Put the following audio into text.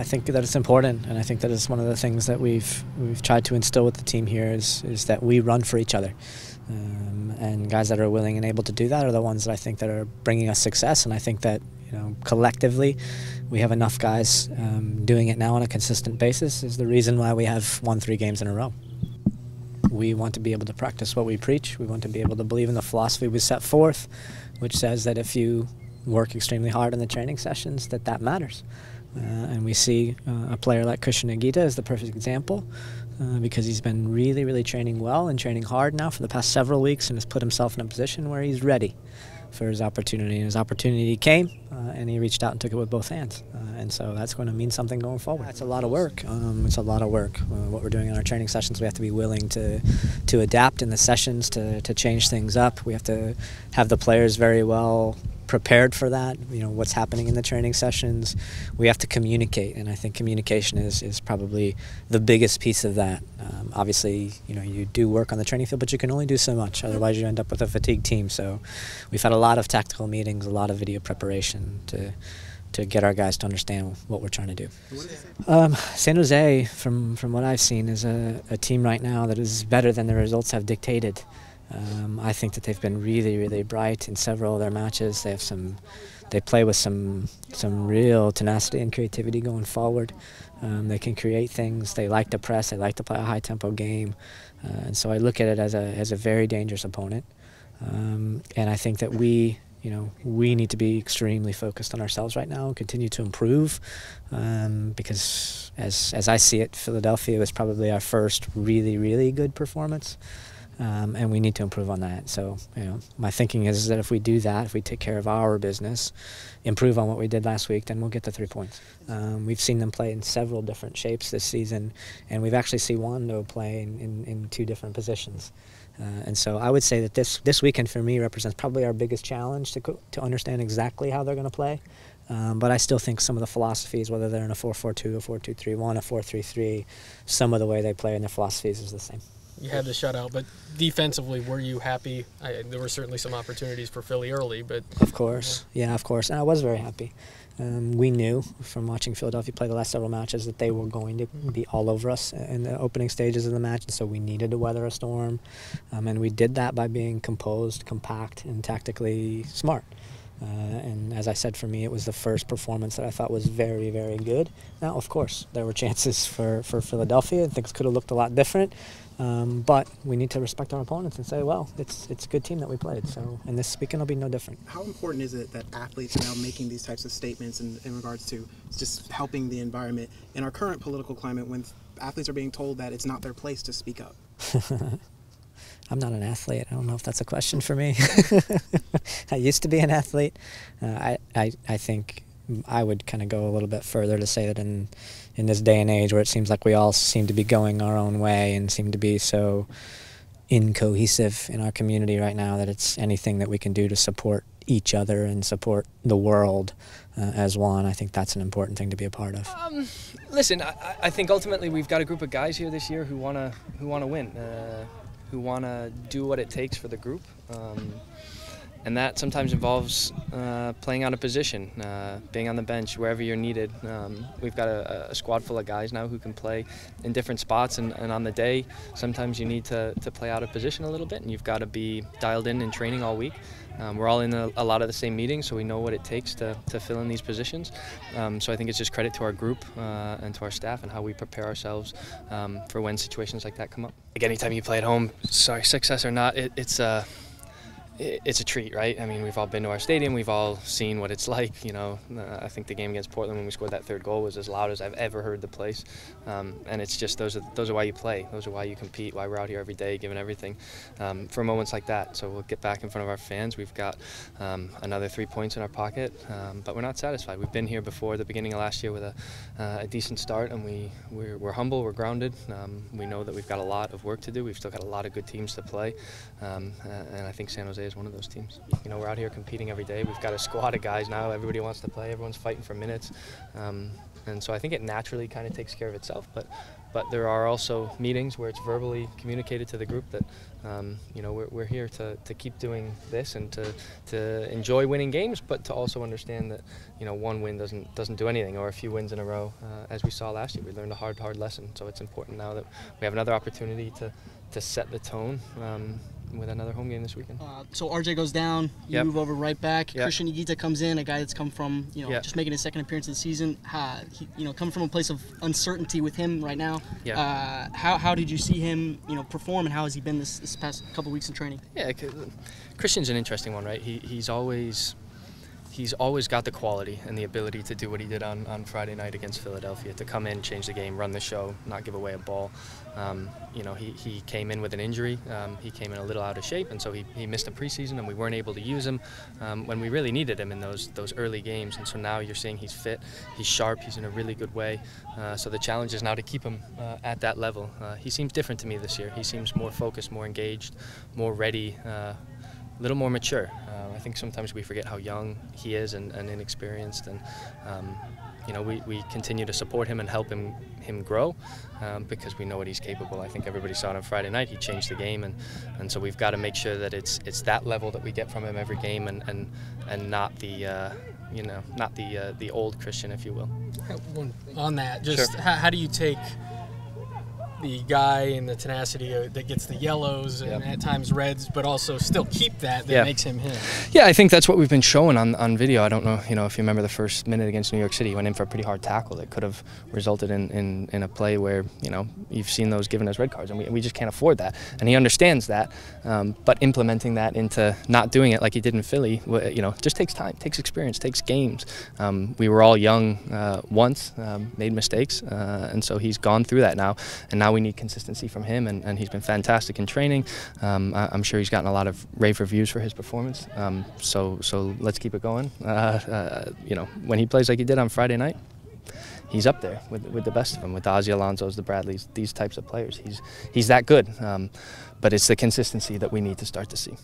think that it's important, and I think that it's one of the things that we've tried to instill with the team here is that we run for each other. And guys that are willing and able to do that are the ones that I think that are bringing us success. And I think that, you know, collectively we have enough guys doing it now on a consistent basis is the reason why we have won 3 games in a row. We want to be able to practice what we preach. We want to be able to believe in the philosophy we set forth, which says that if you work extremely hard in the training sessions, that matters. And we see a player like Christian Agita as the perfect example. Because he's been really, really training well and training hard now for the past several weeks and has put himself in a position where he's ready for his opportunity. And his opportunity came, and he reached out and took it with both hands. And so that's going to mean something going forward. It's a lot of work. It's a lot of work. What we're doing in our training sessions, we have to be willing to adapt in the sessions, to change things up. We have to have the players very well prepared for that, you know, what's happening in the training sessions. We have to communicate, and I think communication is probably the biggest piece of that. Obviously, you know, you do work on the training field, but you can only do so much, otherwise you end up with a fatigued team. So we've had a lot of tactical meetings, a lot of video preparation to get our guys to understand what we're trying to do. San Jose, from what I've seen, is a team right now that is better than the results have dictated. I think that they've been really, really bright in several of their matches. They play with some real tenacity and creativity going forward. They can create things. They like to press. They like to play a high-tempo game, and so I look at it as a very dangerous opponent. And I think that we need to be extremely focused on ourselves right now and continue to improve, because as I see it, Philadelphia was probably our first really, really good performance. And we need to improve on that. So, you know, my thinking is that if we do that, if we take care of our business, improve on what we did last week, then we'll get the 3 points. We've seen them play in several different shapes this season, and we've actually seen Wando play in 2 different positions. And so I would say that this weekend for me represents probably our biggest challenge to understand exactly how they're going to play. But I still think some of the philosophies, whether they're in a 4-4-2, a 4-2-3-1, a 4-3-3, some of the way they play in their philosophies is the same. You had the shutout, but defensively, were you happy? There were certainly some opportunities for Philly early, but... Of course, yeah, of course, and I was very happy. We knew from watching Philadelphia play the last several matches that they were going to be all over us in the opening stages of the match, and so we needed to weather a storm, and we did that by being composed, compact, and tactically smart. And as I said, for me, it was the first performance that I thought was very, very good. Now, of course, there were chances for Philadelphia. Things could have looked a lot different. But we need to respect our opponents and say, well, it's a good team that we played. So, and this weekend will be no different. How important is it that athletes are now making these types of statements in regards to just helping the environment in our current political climate when athletes are being told that it's not their place to speak up? I'm not an athlete. I don't know if that's a question for me. I used to be an athlete. I think I would kind of go a little bit further to say that in this day and age where it seems like we all seem to be going our own way and seem to be so incohesive in our community right now, that it's anything that we can do to support each other and support the world as one. I think that's an important thing to be a part of. Listen, I think ultimately we've got a group of guys here this year who wanna win. Who want to do what it takes for the group, and that sometimes involves playing out a position, being on the bench, wherever you're needed. We've got a squad full of guys now who can play in different spots, and on the day, sometimes you need to play out a position a little bit, and you've got to be dialed in training all week. We're all in a lot of the same meetings, so we know what it takes to fill in these positions. So I think it's just credit to our group and to our staff and how we prepare ourselves for when situations like that come up. Like anytime you play at home, sorry, success or not, it's a treat, right? I mean, we've all been to our stadium, we've all seen what it's like, you know. I think the game against Portland when we scored that 3rd goal was as loud as I've ever heard the place. And it's just those are why you play, those are why you compete, why we're out here every day giving everything for moments like that. So we'll get back in front of our fans. We've got another 3 points in our pocket, but we're not satisfied. We've been here before the beginning of last year with a decent start, and we're humble, we're grounded. We know that we've got a lot of work to do. We've still got a lot of good teams to play, and I think San Jose is one of those teams. You know, we're out here competing every day. We've got a squad of guys now. Everybody wants to play. Everyone's fighting for minutes. and so I think it naturally kind of takes care of itself. But there are also meetings where it's verbally communicated to the group that you know, we're here to keep doing this and to enjoy winning games, but to also understand that, you know, one win doesn't do anything, or a few wins in a row. As we saw last year, we learned a hard lesson. So it's important now that we have another opportunity to set the tone with another home game this weekend. So RJ goes down, you move over right back. Yep. Christian Higuita comes in, a guy that's come from, you know, just making his second appearance of the season. You know, coming from a place of uncertainty with him right now. Yeah. How did you see him, you know, perform, and how has he been this past couple weeks in training? Yeah, Christian's an interesting one, right? He's always got the quality and the ability to do what he did on Friday night against Philadelphia, to come in, change the game, run the show, not give away a ball. You know, he came in with an injury. He came in a little out of shape, and so he missed a preseason, and we weren't able to use him when we really needed him in those early games. And so now you're seeing he's fit, he's sharp, he's in a really good way. So the challenge is now to keep him at that level. He seems different to me this year. He seems more focused, more engaged, more ready, a little more mature. I think sometimes we forget how young he is and inexperienced, and you know, we continue to support him and help him grow because we know what he's capable. I think everybody saw it on Friday night. He changed the game, and so we've got to make sure that it's that level that we get from him every game, and not the you know, not the old Christian, if you will. On that, just how do you take the guy in the tenacity that gets the yellows and at times reds, but also still keep that makes him him? Yeah, I think that's what we've been showing on video. I don't know, you know, if you remember the first minute against New York City, he went in for a pretty hard tackle that could have resulted in a play where, you know, you've seen those given as red cards, and we just can't afford that. And he understands that, but implementing that into not doing it like he did in Philly, you know, just takes time, takes experience, takes games. We were all young once, made mistakes, and so he's gone through that now, and now we need consistency from him, and he's been fantastic in training. I'm sure he's gotten a lot of rave reviews for his performance, so let's keep it going. You know, when he plays like he did on Friday night, he's up there with the best of them, with the Ozzie Alonsos, the Bradleys, these types of players. He's that good, but it's the consistency that we need to start to see.